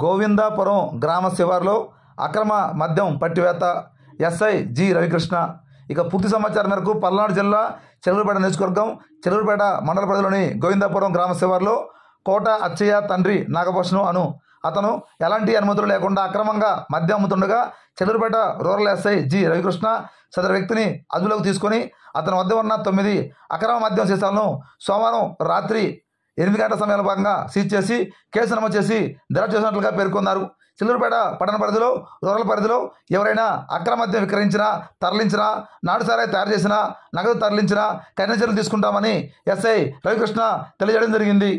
గోవిందాపురం గ్రామ శివారులో అక్రమ మద్యం పట్టివేత ఎస్ఐ జి రవికృష్ణ. ఇక పూర్తి సమాచారం మేరకు పల్నాడు జిల్లా చెరువులపేట నియోజకవర్గం చెరువులపేట మండల పరిధిలోని గోవిందాపురం గ్రామ శివారులో కోట అచ్చయ్య తండ్రి నాగభూషణం అను అతను ఎలాంటి అనుమతులు లేకుండా అక్రమంగా మద్యం అమ్ముతుండగా చెరువులపేట రూరల్ ఎస్ఐ జి రవికృష్ణ సదరు వ్యక్తిని అదుపులోకి తీసుకొని అతని వద్ద ఉన్న 9 అక్రమ మద్యం సీసాలను సోమవారం రాత్రి 8 గంటల సమయంలో భాగంగా సీజ్ చేసి కేసు నమోదు చేసి దర్యాప్తు చేసినట్లుగా పేర్కొన్నారు. చిల్లూరుపేట పట్టణ పరిధిలో రూరల్ పరిధిలో ఎవరైనా అక్రమ మద్యం విక్రయించినా, తరలించినా, నాటు సారాయి తయారు చేసినా, నగదు తరలించినా కఠిన చర్యలు తీసుకుంటామని ఎస్ఐ రవికృష్ణ తెలియజేయడం జరిగింది.